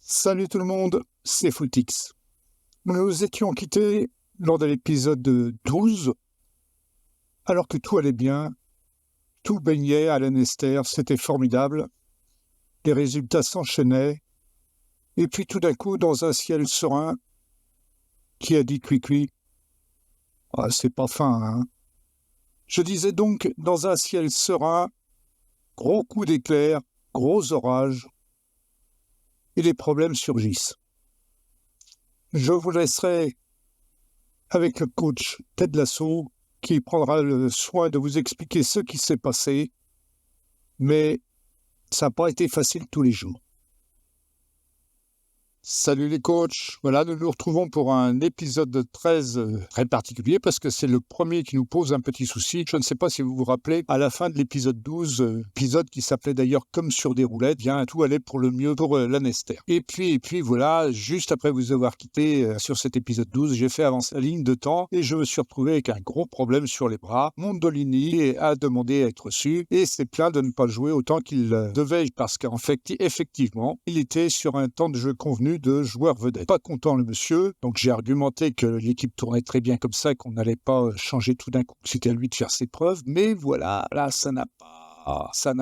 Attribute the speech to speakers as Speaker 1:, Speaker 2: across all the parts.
Speaker 1: Salut tout le monde, c'est Footix. Nous étions quittés lors de l'épisode 12, alors que tout allait bien, tout baignait à Lanester, c'était formidable, les résultats s'enchaînaient, et puis tout d'un coup, dans un ciel serein, qui a dit cuicui, ah, c'est pas fin, hein. Je disais donc, dans un ciel serein, gros coup d'éclair, gros orage, et les problèmes surgissent. Je vous laisserai avec le coach Ted Lasso, qui prendra le soin de vous expliquer ce qui s'est passé, mais ça n'a pas été facile tous les jours. Salut les coachs, voilà, nous nous retrouvons pour un épisode 13 très particulier parce que c'est le premier qui nous pose un petit souci. Je ne sais pas si vous vous rappelez, à la fin de l'épisode 12, épisode qui s'appelait d'ailleurs Comme sur des roulettes, bien tout allait pour le mieux pour Lanester. Et puis voilà, juste après vous avoir quitté sur cet épisode 12, j'ai fait avancer la ligne de temps et je me suis retrouvé avec un gros problème sur les bras. Mondolini a demandé à être reçu et s'est plaint de ne pas jouer autant qu'il devait parce qu'en fait, effectivement, il était sur un temps de jeu convenu de joueur vedette. Pas content le monsieur, donc j'ai argumenté que l'équipe tournait très bien comme ça, qu'on n'allait pas changer tout d'un coup, c'était à lui de faire ses preuves, mais voilà, là ça n'a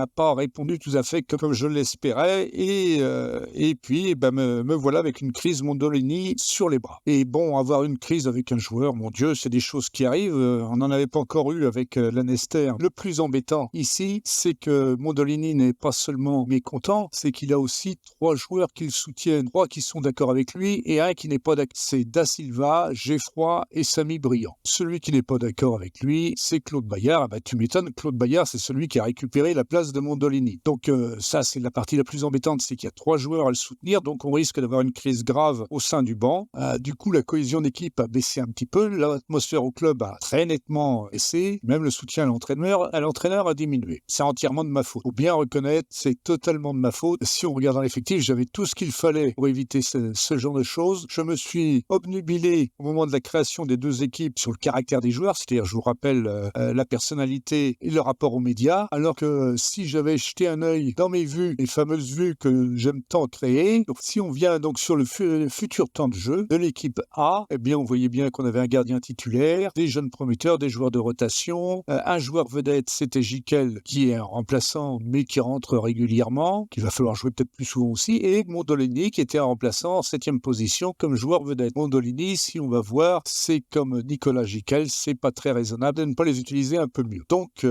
Speaker 1: pas répondu tout à fait comme je l'espérais, et puis me voilà avec une crise Mondolini sur les bras. Et bon, avoir une crise avec un joueur, mon Dieu, c'est des choses qui arrivent, on n'en avait pas encore eu avec Lanester. Le plus embêtant ici, c'est que Mondolini n'est pas seulement mécontent, c'est qu'il a aussi 3 joueurs qui le soutiennent, 3 qui sont d'accord avec lui, et un qui n'est pas d'accord. C'est Da Silva, Geoffroy et Samy Briand. Celui qui n'est pas d'accord avec lui, c'est Claude Bayard. Tu m'étonnes, Claude Bayard, c'est celui qui a récupéré la place de Mondolini. Donc ça, c'est la partie la plus embêtante, c'est qu'il y a 3 joueurs à le soutenir, donc on risque d'avoir une crise grave au sein du banc. Du coup, la cohésion d'équipe a baissé un petit peu, l'atmosphère au club a très nettement baissé, même le soutien à l'entraîneur a diminué. C'est entièrement de ma faute. Faut bien reconnaître, c'est totalement de ma faute. Si on regarde dans l'effectif, j'avais tout ce qu'il fallait pour éviter ce genre de choses. Je me suis obnubilé au moment de la création des 2 équipes sur le caractère des joueurs, c'est-à-dire, je vous rappelle, la personnalité et le rapport aux médias, alors que si j'avais jeté un œil dans mes vues, les fameuses vues que j'aime tant créer, donc si on vient donc sur le futur temps de jeu de l'équipe A, eh bien on voyait bien qu'on avait un gardien titulaire, des jeunes prometteurs, des joueurs de rotation, un joueur vedette, c'était Jikel, qui est un remplaçant mais qui rentre régulièrement, qu'il va falloir jouer peut-être plus souvent aussi, et Mondolini qui était un remplaçant en 7e position comme joueur vedette. Mondolini, si on va voir, c'est comme Nicolas Jikel, c'est pas très raisonnable de ne pas les utiliser un peu mieux. Donc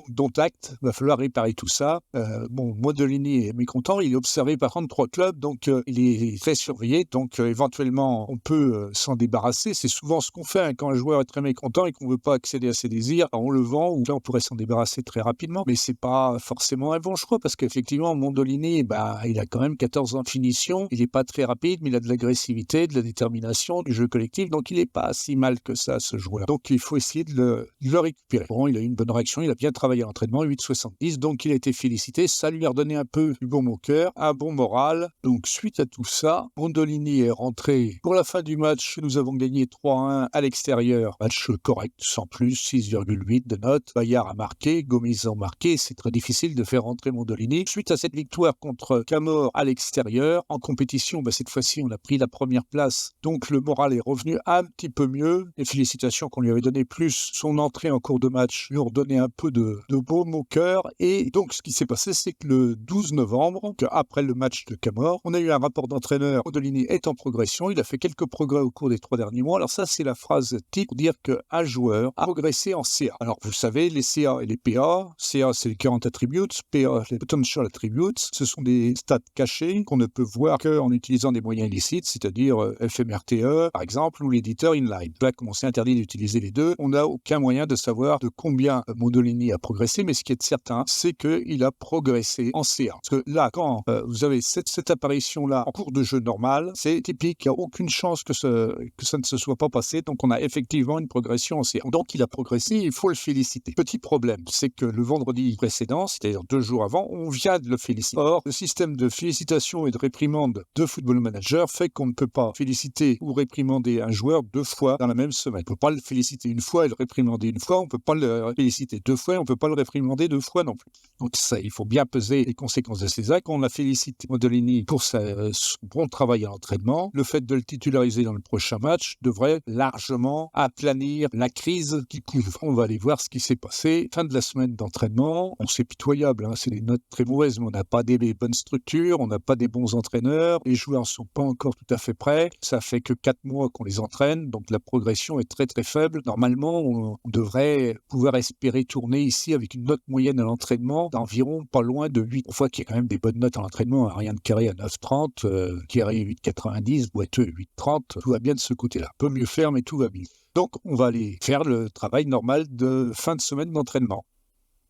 Speaker 1: dont acte, va falloir réparer tout ça. Mondolini est mécontent, il est observé par 33 clubs, donc il est très surveillé, donc éventuellement on peut s'en débarrasser. C'est souvent ce qu'on fait quand un joueur est très mécontent et qu'on ne veut pas accéder à ses désirs, on le vend, ou là on pourrait s'en débarrasser très rapidement, mais c'est pas forcément un bon choix, parce qu'effectivement Mondolini, il a quand même 14 ans de finition, il n'est pas très rapide, mais il a de l'agressivité, de la détermination, du jeu collectif, donc il n'est pas si mal que ça, ce joueur. Donc il faut essayer de le récupérer. Bon, il a eu une bonne réaction, il a bien travaillé à l'entraînement, 8,70, donc il a été félicité, ça lui a redonné un peu du bon au cœur, un bon moral. Donc suite à tout ça, Mondolini est rentré pour la fin du match, nous avons gagné 3-1 à l'extérieur, match correct, sans plus, 6,8 de note. Bayard a marqué, Gomis a marqué, c'est très difficile de faire rentrer Mondolini. Suite à cette victoire contre Camor à l'extérieur, en compétition, cette fois-ci on a pris la première place, donc le moral est revenu un petit peu mieux, les félicitations qu'on lui avait données, plus son entrée en cours de match, lui ont redonné un peu de baume au cœur. Et donc ce qui s'est passé, c'est que le 12 novembre, après le match de Camor, on a eu un rapport d'entraîneur. Mondolini est en progression, il a fait quelques progrès au cours des 3 derniers mois. Alors ça, c'est la phrase type pour dire qu'un joueur a progressé en CA. Alors vous savez, les CA et les PA, CA c'est les current attributes, PA les potential attributes, ce sont des stats cachés qu'on ne peut voir qu'en utilisant des moyens illicites, c'est-à-dire FMRTE par exemple, ou l'éditeur inline. Là, comme on s'est interdit d'utiliser les deux, on n'a aucun moyen de savoir de combien Mondolini a progressé, mais ce qui est certain, c'est qu'il a progressé en CA. Parce que là, quand vous avez cette apparition-là en cours de jeu normal, c'est typique, il n'y a aucune chance que ça ne se soit pas passé, donc on a effectivement une progression en CA. Donc il a progressé, il faut le féliciter. Petit problème, c'est que le vendredi précédent, c'est-à-dire 2 jours avant, on vient de le féliciter. Or, le système de félicitation et de réprimande de Football Manager fait qu'on ne peut pas féliciter ou réprimander un joueur 2 fois dans la même semaine. On ne peut pas le féliciter une fois et le réprimander une fois, on ne peut pas le féliciter 2 fois, on ne peut pas le réprimander 2 fois non plus. Donc ça, il faut bien peser les conséquences de ces actes. On a félicité Modolini pour son bon travail à l'entraînement. Le fait de le titulariser dans le prochain match devrait largement aplanir la crise qui couvre. On va aller voir ce qui s'est passé. Fin de la semaine d'entraînement, c'est pitoyable, c'est des notes très mauvaises, mais on n'a pas des bonnes structures, on n'a pas des bons entraîneurs, les joueurs ne sont pas encore tout à fait prêts. Ça fait que 4 mois qu'on les entraîne, donc la progression est très très faible. Normalement, on devrait pouvoir espérer tourner ici avec une note moyenne à l'entraînement d'environ pas loin de 8. On voit qu'il y a quand même des bonnes notes à l'entraînement. Ryan Carré à 9,30, Carré 8,90, Boiteux 8,30. Tout va bien de ce côté-là. Peut mieux faire, mais tout va bien. Donc, on va aller faire le travail normal de fin de semaine d'entraînement.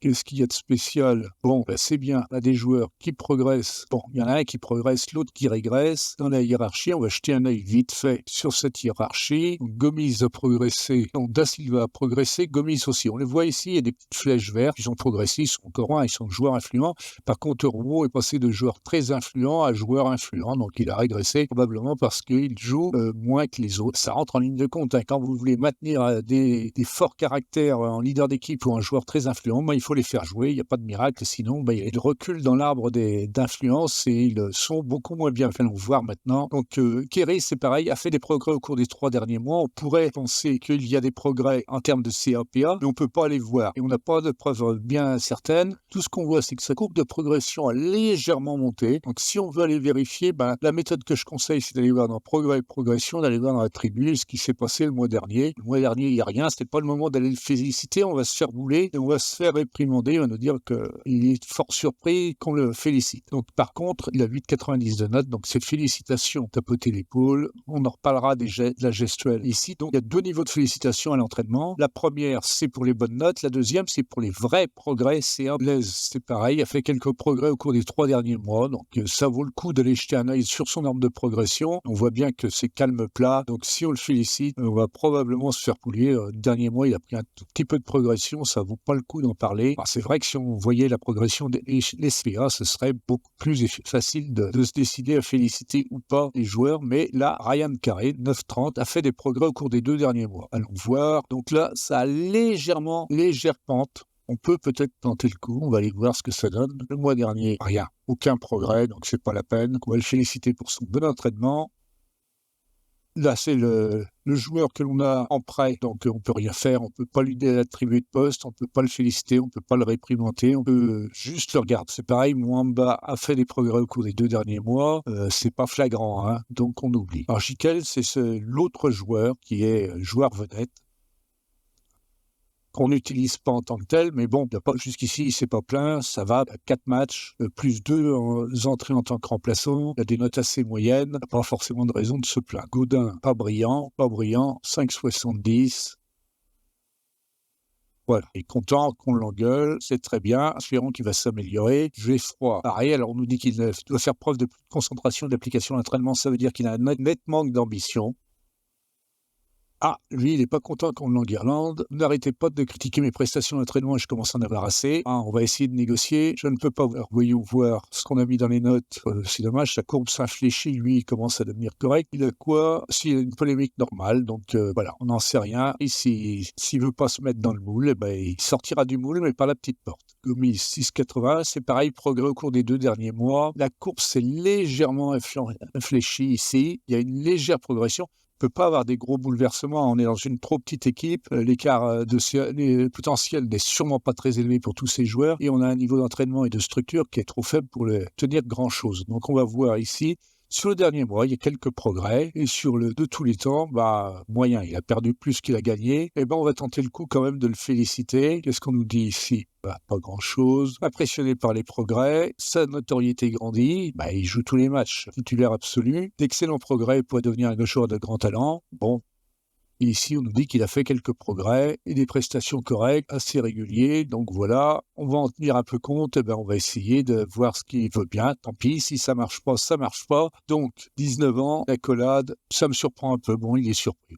Speaker 1: Qu'est-ce qu'il y a de spécial? Bon, c'est bien, on a des joueurs qui progressent. Bon, il y en a un qui progresse, l'autre qui régresse. Dans la hiérarchie, on va jeter un œil vite fait sur cette hiérarchie. Gomis a progressé, donc Da Silva a progressé, Gomis aussi. On les voit ici, il y a des petites flèches vertes, ils ont progressé, ils sont encore un, ils sont joueurs influents. Par contre, Rouault est passé de joueur très influent à joueur influent, donc il a régressé probablement parce qu'il joue moins que les autres. Ça rentre en ligne de compte. Quand vous voulez maintenir des forts caractères en leader d'équipe ou un joueur très influent, il faut les faire jouer, il n'y a pas de miracle, sinon ils reculent dans l'arbre d'influence et ils sont beaucoup moins bien. Allons voir maintenant. Donc Kéry, c'est pareil, a fait des progrès au cours des 3 derniers mois. On pourrait penser qu'il y a des progrès en termes de CAPA, mais on ne peut pas les voir. Et on n'a pas de preuves bien certaines. Tout ce qu'on voit, c'est que sa courbe de progression a légèrement monté. Donc si on veut aller vérifier, la méthode que je conseille, c'est d'aller voir dans progrès et progression, d'aller voir dans l'attribut ce qui s'est passé le mois dernier. Le mois dernier, il n'y a rien. C'était pas le moment d'aller le féliciter. On va se faire bouler et on va se faire réprimer. Il va nous dire qu'il est fort surpris qu'on le félicite. Donc, par contre, il a 8,90 de notes, donc c'est félicitations, tapoter l'épaule. On en reparlera de la gestuelle ici. Donc, il y a 2 niveaux de félicitations à l'entraînement. La première, c'est pour les bonnes notes. La deuxième, c'est pour les vrais progrès. C'est pareil, il a fait quelques progrès au cours des 3 derniers mois. Donc, ça vaut le coup d'aller jeter un œil sur son arbre de progression. On voit bien que c'est calme plat. Donc, si on le félicite, on va probablement se faire poulier. Le dernier mois, il a pris un tout petit peu de progression. Ça vaut pas le coup d'en parler. C'est vrai que si on voyait la progression des SPA, ce serait beaucoup plus facile de se décider à féliciter ou pas les joueurs. Mais là, Ryan Carré, 9,30, a fait des progrès au cours des 2 derniers mois. Allons voir. Donc là, ça a légère pente. On peut peut-être tenter le coup. On va aller voir ce que ça donne. Le mois dernier, rien. Aucun progrès, donc c'est pas la peine. On va le féliciter pour son bon entraînement. Là, c'est le joueur que l'on a en prêt, donc on ne peut rien faire, on ne peut pas lui attribuer de poste, on ne peut pas le féliciter, on ne peut pas le réprimander, on peut juste le regarder. C'est pareil, Mwamba a fait des progrès au cours des 2 derniers mois, c'est pas flagrant, donc on oublie. Alors Jikel, c'est l'autre joueur qui est joueur vedette, qu'on n'utilise pas en tant que tel, mais bon, jusqu'ici, il ne s'est pas plaint, ça va, 4 matchs, plus 2 entrées en tant que remplaçant, il a des notes assez moyennes, pas forcément de raison de se plaindre. Gaudin, pas brillant, 5,70. Voilà, il est content qu'on l'engueule, c'est très bien, espérons qu'il va s'améliorer. Geoffroy, pareil, alors on nous dit qu'il doit faire preuve de plus de concentration d'application à l'entraînement, ça veut dire qu'il a un net manque d'ambition. Ah, lui, il n'est pas content qu'on l'enguirlande. N'arrêtez pas de critiquer mes prestations d'entraînement et je commence à en avoir assez. On va essayer de négocier. Je ne peux pas voyons voir ce qu'on a mis dans les notes. C'est dommage, sa courbe s'infléchit. Lui, il commence à devenir correct. Il a quoi? S'il a une polémique normale. Donc voilà, on n'en sait rien. Et s'il ne veut pas se mettre dans le moule, il sortira du moule, mais par la petite porte. Gomis 6,80, c'est pareil, progrès au cours des 2 derniers mois. La courbe s'est légèrement infléchie ici. Il y a une légère progression. On ne peut pas avoir des gros bouleversements. On est dans une trop petite équipe. L'écart potentiel n'est sûrement pas très élevé pour tous ces joueurs. Et on a un niveau d'entraînement et de structure qui est trop faible pour tenir grand-chose. Donc on va voir ici. Sur le dernier mois, il y a quelques progrès. Et sur le de tous les temps, moyen. Il a perdu plus qu'il a gagné. On va tenter le coup quand même de le féliciter. Qu'est-ce qu'on nous dit ici? Pas grand-chose. Impressionné par les progrès. Sa notoriété grandit. Il joue tous les matchs. Titulaire absolu. D'excellents progrès pour devenir un joueur de grand talent. Bon. Et ici, on nous dit qu'il a fait quelques progrès et des prestations correctes, assez réguliers. Donc voilà, on va en tenir un peu compte. On va essayer de voir ce qu'il veut bien. Tant pis, si ça marche pas, ça marche pas. Donc, 19 ans, l'accolade, ça me surprend un peu. Bon, il est surpris.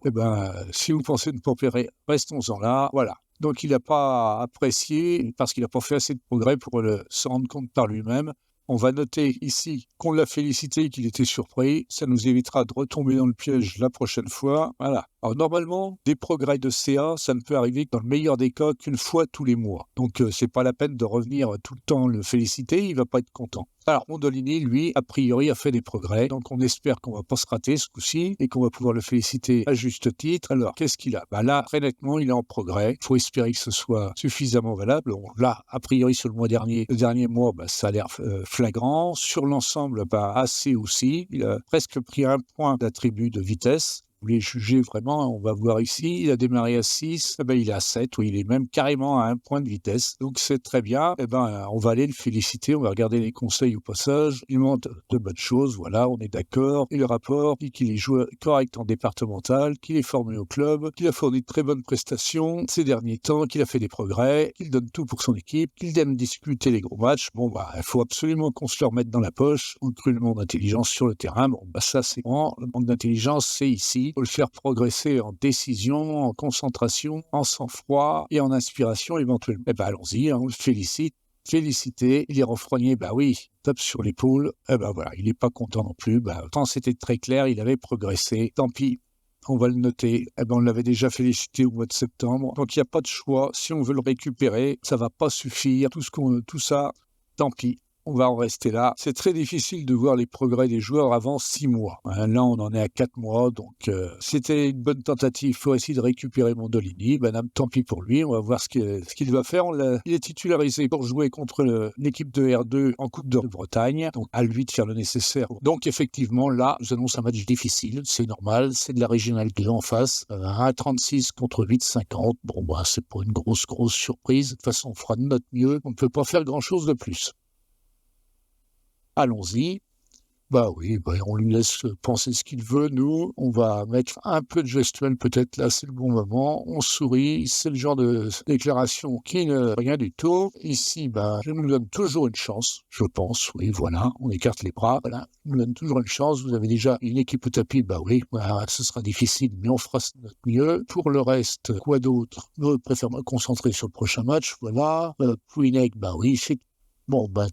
Speaker 1: Si vous pensez ne pas opérer, restons-en là. Voilà. Donc, il n'a pas apprécié parce qu'il n'a pas fait assez de progrès pour se rendre compte par lui-même. On va noter ici qu'on l'a félicité, qu'il était surpris. Ça nous évitera de retomber dans le piège la prochaine fois. Voilà. Alors normalement, des progrès de CA, ça ne peut arriver dans le meilleur des cas qu'une fois tous les mois. Donc c'est pas la peine de revenir tout le temps le féliciter, il va pas être content. Alors Mondolini, lui, a priori, a fait des progrès. Donc on espère qu'on va pas se rater ce coup-ci et qu'on va pouvoir le féliciter à juste titre. Alors qu'est-ce qu'il a ? Là, très nettement, il est en progrès. Il faut espérer que ce soit suffisamment valable. Là, a priori, sur le dernier mois, ça a l'air flagrant. Sur l'ensemble, assez aussi. Il a presque pris 1 point d'attribut de vitesse. Vous voulez juger vraiment, on va voir ici, il a démarré à 6, il est à 7, il est même carrément à 1 point de vitesse. Donc c'est très bien, on va aller le féliciter, on va regarder les conseils au passage. Il montre de bonnes choses, voilà, on est d'accord. Et le rapport dit qu'il est joueur correct en départemental, qu'il est formé au club, qu'il a fourni de très bonnes prestations ces derniers temps, qu'il a fait des progrès, qu'il donne tout pour son équipe, qu'il aime disputer les gros matchs. Il faut absolument qu'on se le remette dans la poche. On crée le manque d'intelligence sur le terrain. Ça c'est bon, le manque d'intelligence c'est ici. Il faut le faire progresser en décision, en concentration, en sang-froid et en inspiration éventuellement. Allons-y, on le félicite. Félicité, il est renfrogné, oui, tape sur l'épaule, il n'est pas content non plus, tant c'était très clair, il avait progressé, tant pis, on va le noter, on l'avait déjà félicité au mois de septembre, donc il n'y a pas de choix, si on veut le récupérer, ça va pas suffire, tout ça, tant pis. On va en rester là. C'est très difficile de voir les progrès des joueurs avant 6 mois. Là, on en est à 4 mois, donc c'était une bonne tentative pour essayer de récupérer Mondolini. Tant pis pour lui, on va voir ce qu'il va faire. Il est titularisé pour jouer contre l'équipe de R2 en Coupe de Bretagne, donc à lui de faire le nécessaire. Donc effectivement, là, je vous annonce un match difficile, c'est normal, c'est de la Régionale 2 en face, 1,36 contre 8,50. C'est pas une grosse surprise. De toute façon, on fera de notre mieux, on ne peut pas faire grand-chose de plus. Allons-y. On lui laisse penser ce qu'il veut. Nous, on va mettre un peu de gestuelle, peut-être là, c'est le bon moment. On sourit. C'est le genre de déclaration qui ne rien du tout. Ici, je nous donne toujours une chance, je pense. Oui, voilà, on écarte les bras. Voilà, on nous donne toujours une chance. Vous avez déjà une équipe au tapis. Ce sera difficile, mais on fera notre mieux. Pour le reste, quoi d'autre ? Je préfère me concentrer sur le prochain match. Voilà. Pouinec, c'est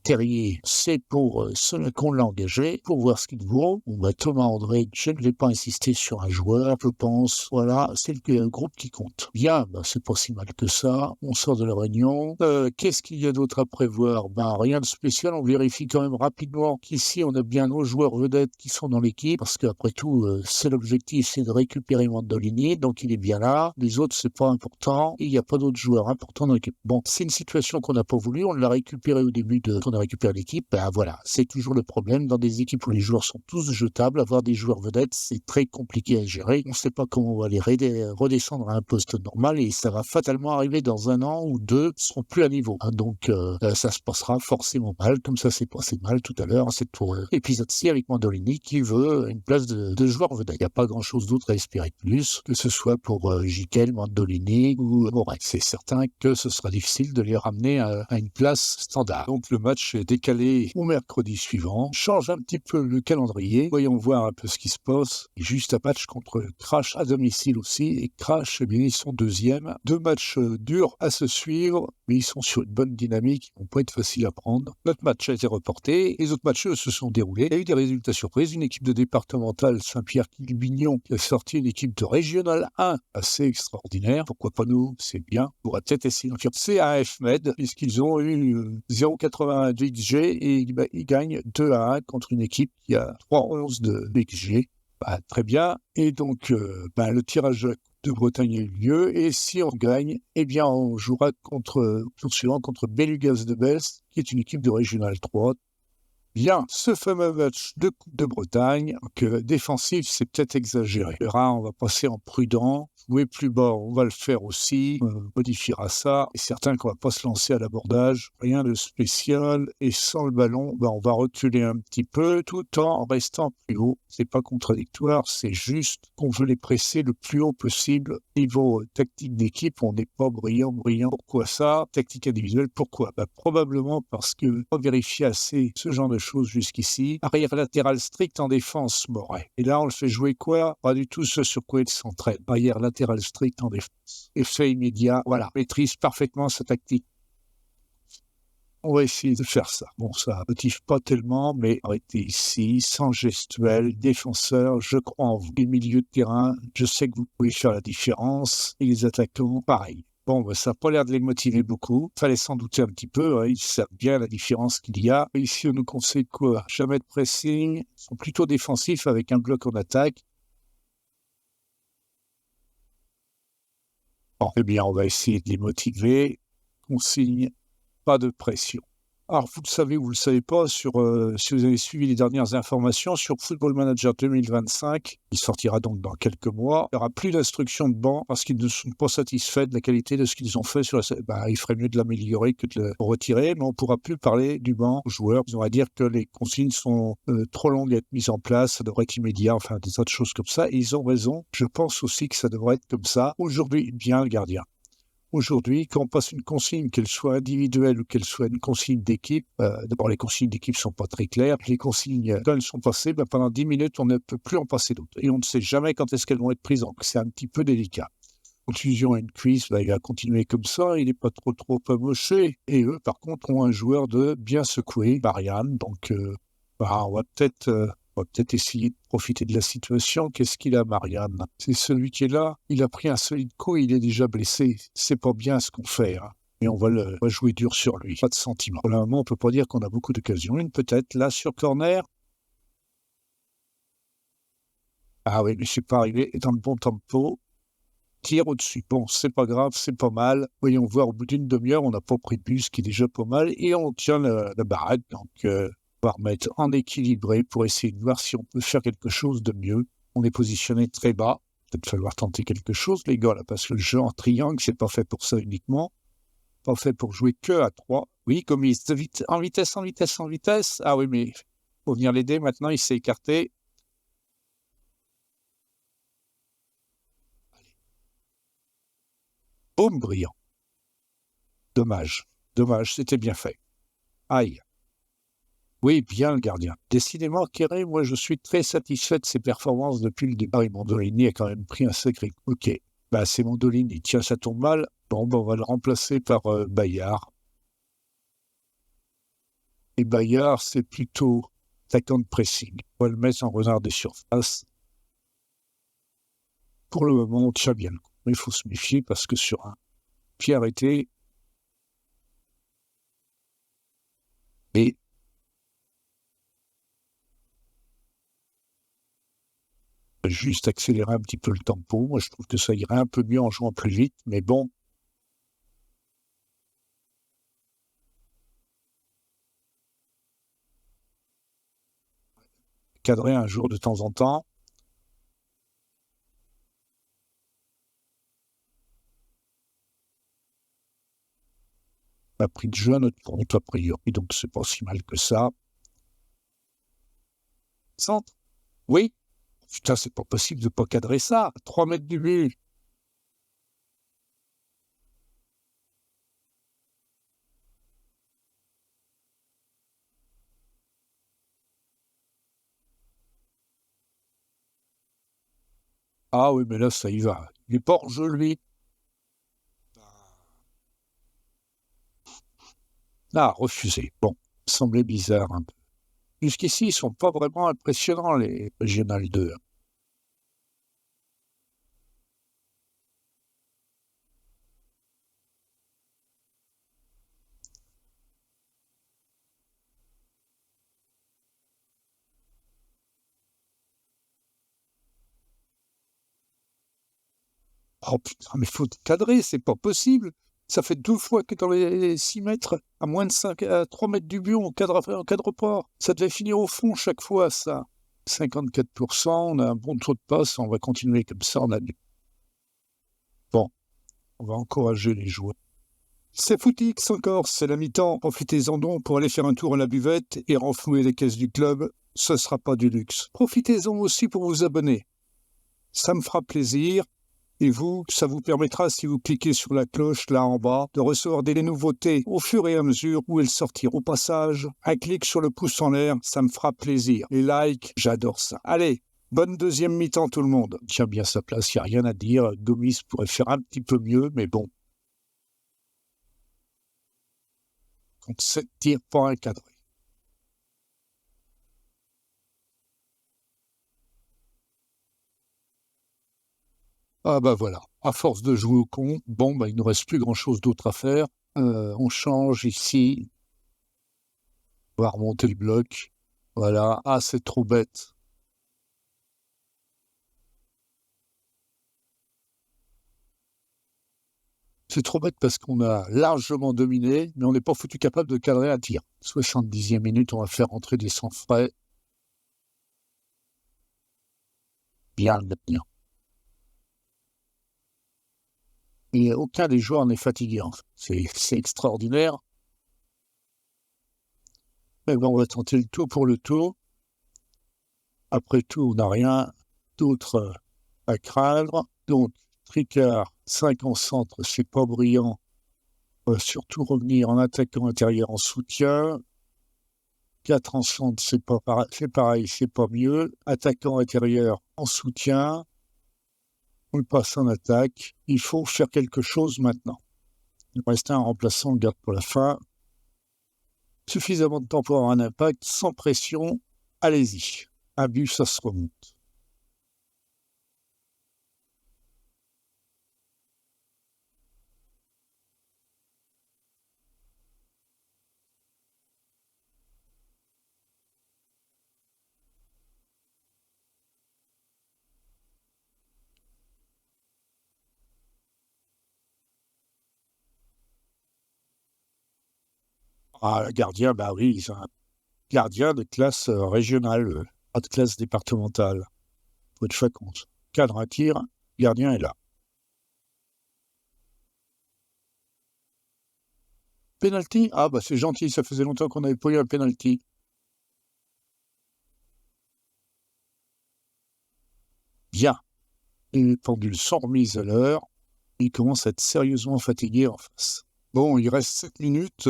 Speaker 1: Terrier, c'est pour ceux qu'on l'a engagé, pour voir ce qu'il vaut. Thomas André, je ne vais pas insister sur un joueur, je pense. Voilà, c'est le groupe qui compte. Bien, c'est pas si mal que ça. On sort de la réunion. Qu'est-ce qu'il y a d'autre à prévoir ? Rien de spécial. On vérifie quand même rapidement qu'ici, on a bien nos joueurs vedettes qui sont dans l'équipe, parce qu'après tout, c'est l'objectif, c'est de récupérer Mondolini, donc il est bien là. Les autres, c'est pas important. Il n'y a pas d'autres joueurs importants dans l'équipe. C'est une situation qu'on n'a pas voulu. On l'a récupéré au début qu'on a récupéré l'équipe, c'est toujours le problème dans des équipes où les joueurs sont tous jetables. Avoir des joueurs vedettes, c'est très compliqué à gérer. On ne sait pas comment on va les redescendre à un poste normal et ça va fatalement arriver dans 1 an ou 2, ils ne seront plus à niveau. Donc ça se passera forcément mal, comme ça s'est passé mal tout à l'heure. C'est pour l'épisode 6 avec Mondolini qui veut une place de joueur vedette. Il n'y a pas grand-chose d'autre à espérer de plus, que ce soit pour Jiquel, Mondolini ou Morel. C'est certain que ce sera difficile de les ramener à une place standard. Donc le match est décalé au mercredi suivant. Change un petit peu le calendrier. Voyons voir un peu ce qui se passe. Et juste un match contre Crash à domicile aussi. Et Crash, ils sont 2e. 2 matchs durs à se suivre, mais ils sont sur une bonne dynamique. Ils vont pas être faciles à prendre. Notre match a été reporté. Les autres matchs se sont déroulés. Il y a eu des résultats surprises. Une équipe de départemental Saint-Pierre-Quilbignon qui a sorti une équipe de Régional 1 assez extraordinaire. Pourquoi pas nous ? C'est bien. On pourra peut-être essayer d'en faire. C'est à FMED, puisqu'ils ont eu 0,81 de XG et ils gagnent 2-1 contre une équipe qui a 3,11 de XG. Très bien. Et donc, le tirage de Bretagne a eu lieu. Et si on gagne, on jouera tour suivant contre Belugas de Bels, qui est une équipe de Régional 3. Bien, ce fameux match de Coupe de Bretagne, défensif, c'est peut-être exagéré. On va passer en prudent. Jouer plus bas, on va le faire aussi. On modifiera ça. C'est certain qu'on va pas se lancer à l'abordage. Rien de spécial. Et sans le ballon, on va reculer un petit peu tout en restant plus haut. C'est pas contradictoire. C'est juste qu'on veut les presser le plus haut possible. Niveau tactique d'équipe, on n'est pas brillant. Pourquoi ça ? Tactique individuelle, pourquoi ? Probablement parce que pas vérifier assez ce genre de choses jusqu'ici. Arrière latéral strict en défense, Moret. Et là, on le fait jouer quoi ? Pas du tout ce sur quoi il s'entraîne. Arrière latéral strict en défense. Effet immédiat, maîtrise parfaitement sa tactique. On va essayer de faire ça. Bon, ça motive pas tellement, mais arrêtez ici, sans gestuel, défenseur, je crois en vous. Les milieux de terrain, je sais que vous pouvez faire la différence. Et les attaquants, pareil. Bon, ça n'a pas l'air de les motiver beaucoup. Fallait s'en douter un petit peu, hein. Ils savent bien la différence qu'il y a. Et ici, on nous conseille quoi? Jamais de pressing. Ils sont plutôt défensifs avec un bloc en attaque. Bon, eh bien, on va essayer de les motiver. Consigne, pas de pression. Alors, vous le savez ou vous le savez pas, si vous avez suivi les dernières informations sur Football Manager 2025, il sortira donc dans quelques mois, il n'y aura plus d'instructions de banc parce qu'ils ne sont pas satisfaits de la qualité de ce qu'ils ont fait sur la... il ferait mieux de l'améliorer que de le retirer, mais on ne pourra plus parler du banc aux joueurs. On va dire que les consignes sont trop longues à être mises en place, ça devrait être immédiat, enfin des tas de choses comme ça, et ils ont raison. Je pense aussi que ça devrait être comme ça. Aujourd'hui, bien le gardien. Aujourd'hui, quand on passe une consigne, qu'elle soit individuelle ou qu'elle soit une consigne d'équipe, d'abord les consignes d'équipe ne sont pas très claires. Les consignes, quand elles sont passées, pendant 10 minutes, on ne peut plus en passer d'autres. Et on ne sait jamais quand est-ce qu'elles vont être prises. Donc c'est un petit peu délicat. Confusion et une cuisse, il va continuer comme ça, il n'est pas trop amoché. Et eux, par contre, ont un joueur de bien secoué, Marianne. Donc on va peut-être essayer de profiter de la situation. Qu'est-ce qu'il a, Marianne? C'est celui qui est là. Il a pris un solide coup et il est déjà blessé. C'est pas bien ce qu'on fait, hein. Et on va jouer dur sur lui. Pas de sentiment. Pour le moment, on peut pas dire qu'on a beaucoup d'occasions. Une peut-être, là, sur corner. Ah oui, mais c'est pas arrivé dans le bon tempo. Tire au-dessus. Bon, c'est pas grave, c'est pas mal. Voyons voir, au bout d'une demi-heure, on n'a pas pris de but, ce qui est déjà pas mal. Et on tient la baraque. Donc, on va remettre en équilibré pour essayer de voir si on peut faire quelque chose de mieux. On est positionné très bas. Peut-être falloir tenter quelque chose, les gars, là, parce que le jeu en triangle, c'est pas fait pour ça uniquement. Pas fait pour jouer que à 3. Oui, comme il est en vitesse. Ah oui, mais faut venir l'aider. Maintenant, il s'est écarté. Boum, brillant. Dommage, c'était bien fait. Aïe. Oui, bien le gardien. Décidément, Kéré, moi je suis très satisfait de ses performances depuis le départ. Et Mandolini a quand même pris un sacré coup. Ok, c'est Mandolini. Tiens, ça tombe mal. Bon, on va le remplacer par Bayard. Et Bayard, c'est plutôt attaquant de pressing. On va le mettre en renard des surfaces. Pour le moment, on tient bien le coup. Mais il faut se méfier parce que sur un pied arrêté, et juste accélérer un petit peu le tempo. Moi, je trouve que ça irait un peu mieux en jouant plus vite, mais bon. Cadrer un jour de temps en temps. On a pris de jeu à notre compte, a priori, donc c'est pas si mal que ça. Centre. Oui. Putain, c'est pas possible de pas cadrer ça. 3 mètres du but. Ah oui, mais là, ça y va. Il est pas hors jeu, lui. Ah, refusé. Bon, semblait bizarre un peu. Jusqu'ici, ils sont pas vraiment impressionnants, les Régional 2. Oh putain, mais faut cadrer, c'est pas possible. Ça fait 2 fois que dans les 6 mètres, à moins de 5, à 3 mètres du but, on cadre pas. Ça devait finir au fond chaque fois, ça. 54%, on a un bon taux de passe, on va continuer comme ça, on a du... Bon, on va encourager les joueurs. C'est Footix encore, c'est la mi-temps. Profitez-en donc pour aller faire un tour à la buvette et renflouer les caisses du club. Ce sera pas du luxe. Profitez-en aussi pour vous abonner. Ça me fera plaisir. Et vous, ça vous permettra, si vous cliquez sur la cloche là en bas, de recevoir des nouveautés au fur et à mesure où elles sortiront. Au passage, un clic sur le pouce en l'air, ça me fera plaisir. Les likes, j'adore ça. Allez, bonne deuxième mi-temps tout le monde. Il tient bien sa place, il n'y a rien à dire. Gomis pourrait faire un petit peu mieux, mais bon. 37 tirs pas encadrés. Ah bah voilà, à force de jouer au con, bon bah il ne reste plus grand-chose d'autre à faire. On change ici, on va remonter le bloc. Voilà, ah c'est trop bête. C'est trop bête parce qu'on a largement dominé, mais on n'est pas foutu capable de cadrer un tir. 70e minute, on va faire entrer des sang frais. Bien le bien. Et aucun des joueurs n'est fatigué. En fait. C'est extraordinaire. Mais bon, on va tenter le tour pour le tour. Après tout, on n'a rien d'autre à craindre. Donc, Tricard, 5 en centre, c'est pas brillant. On va surtout revenir en attaquant intérieur en soutien. 4 en centre, c'est pareil, c'est pas mieux. Attaquant intérieur en soutien. On le passe en attaque. Il faut faire quelque chose maintenant. Il reste un remplaçant, on le garde pour la fin. Suffisamment de temps pour avoir un impact, sans pression, allez-y. Un but, ça se remonte. Ah, le gardien, bah oui, ils ont un gardien de classe régionale, pas de classe départementale. Faut être fait compte. Cadre un tir, gardien est là. Penalty? Ah bah c'est gentil, ça faisait longtemps qu'on n'avait pas eu un penalty. Bien. Et les pendules sont remises à l'heure. Il commence à être sérieusement fatigué en face. Bon, il reste 7 minutes,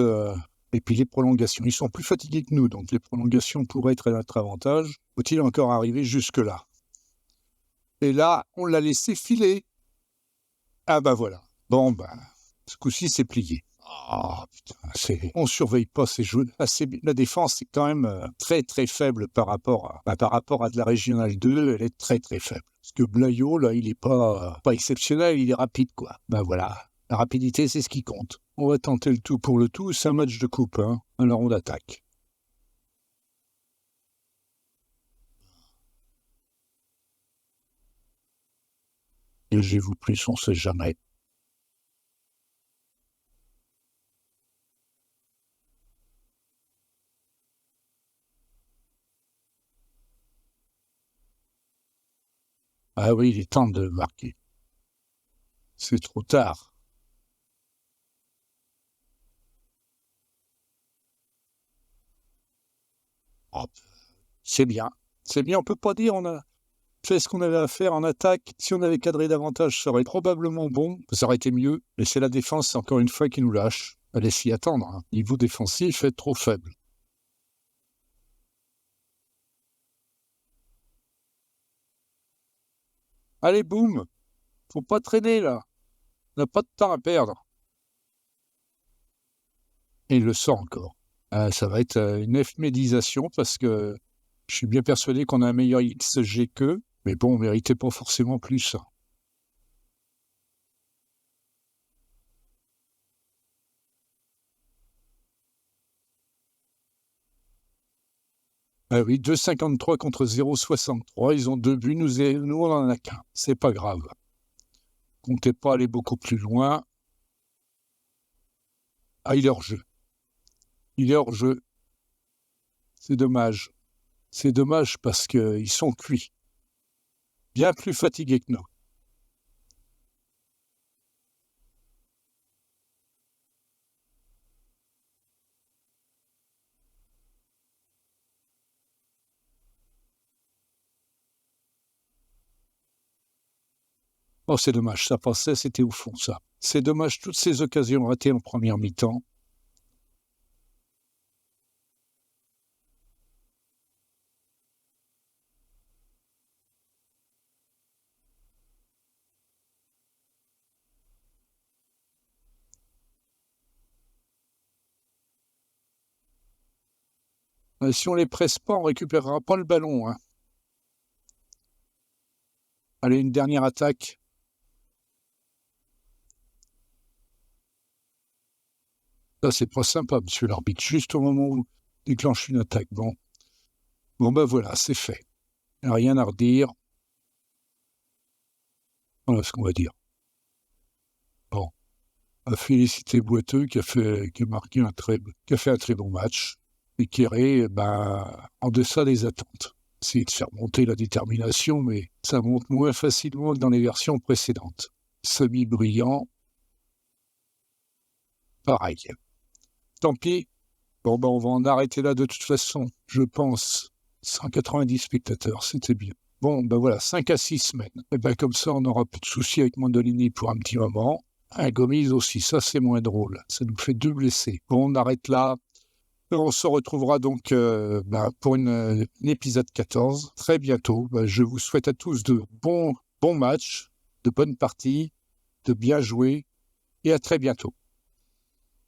Speaker 1: et puis les prolongations. Ils sont plus fatigués que nous, donc les prolongations pourraient être à notre avantage. Faut-il encore arriver jusque-là? Et là, on l'a laissé filer. Ah bah voilà. Bon, bah, ce coup-ci, c'est plié. Ah, putain, on surveille pas ces jeux. La défense est quand même très très faible par rapport à de la Régionale 2, elle est très très faible. Parce que Blayo, là, il est pas exceptionnel, il est rapide, quoi. Ben voilà, la rapidité, c'est ce qui compte. On va tenter le tout pour le tout, c'est un match de coupe, hein. Alors on attaque. Et je vous plus, on sait jamais. Ah oui, il est temps de marquer. C'est trop tard. Oh, c'est bien. C'est bien, on peut pas dire on a fait ce qu'on avait à faire en attaque. Si on avait cadré davantage, ça aurait probablement bon. Ça aurait été mieux. Mais c'est la défense, encore une fois, qui nous lâche. Allez s'y attendre. Hein. Niveau défensif est trop faible. Allez, boum. Faut pas traîner, là. On n'a pas de temps à perdre. Et il le sort encore. Ça va être une ephémérisation parce que je suis bien persuadé qu'on a un meilleur XG qu'eux. Mais bon, on méritait pas forcément plus. Ah oui, 2,53 contre 0,63. Ils ont 2 buts. Nous on en a qu'un. C'est pas grave. Comptez pas aller beaucoup plus loin. Ah, il est hors jeu. Il est hors jeu. C'est dommage. C'est dommage parce qu'ils sont cuits. Bien plus fatigués que nous. Oh, c'est dommage. Ça passait, c'était au fond, ça. C'est dommage toutes ces occasions ratées en première mi-temps. Si on les presse pas, on récupérera pas le ballon. Hein. Allez, une dernière attaque. Ça, c'est pas sympa, monsieur l'arbitre. Juste au moment où déclenche une attaque. Bon, ben voilà, c'est fait. Rien à redire. Voilà ce qu'on va dire. Bon, à féliciter Boiteux qui a fait un très bon match. Et Kéré, en deçà des attentes. Essayer de faire monter la détermination, mais ça monte moins facilement que dans les versions précédentes. Semi-brillant, pareil. Tant pis. Bon, on va en arrêter là de toute façon, je pense. 190 spectateurs, c'était bien. Bon, voilà, 5 à 6 semaines. Et comme ça, on n'aura plus de soucis avec Mandolini pour un petit moment. Gomis aussi, ça c'est moins drôle. Ça nous fait 2 blessés. Bon, on arrête là. On se retrouvera donc pour un épisode 14 très bientôt. Je vous souhaite à tous de bons matchs, de bonnes parties, de bien jouer et à très bientôt.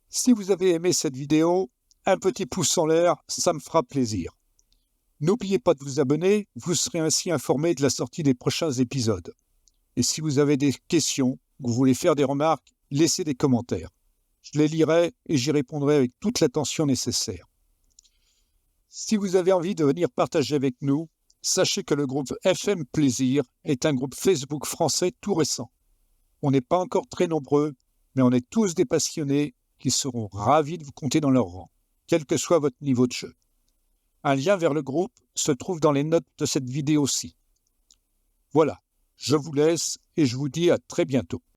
Speaker 1: Si vous avez aimé cette vidéo, un petit pouce en l'air, ça me fera plaisir. N'oubliez pas de vous abonner, vous serez ainsi informé de la sortie des prochains épisodes. Et si vous avez des questions, vous voulez faire des remarques, laissez des commentaires. Je les lirai et j'y répondrai avec toute l'attention nécessaire. Si vous avez envie de venir partager avec nous, sachez que le groupe FM Plaisir est un groupe Facebook français tout récent. On n'est pas encore très nombreux, mais on est tous des passionnés qui seront ravis de vous compter dans leur rang, quel que soit votre niveau de jeu. Un lien vers le groupe se trouve dans les notes de cette vidéo-ci. Voilà, je vous laisse et je vous dis à très bientôt.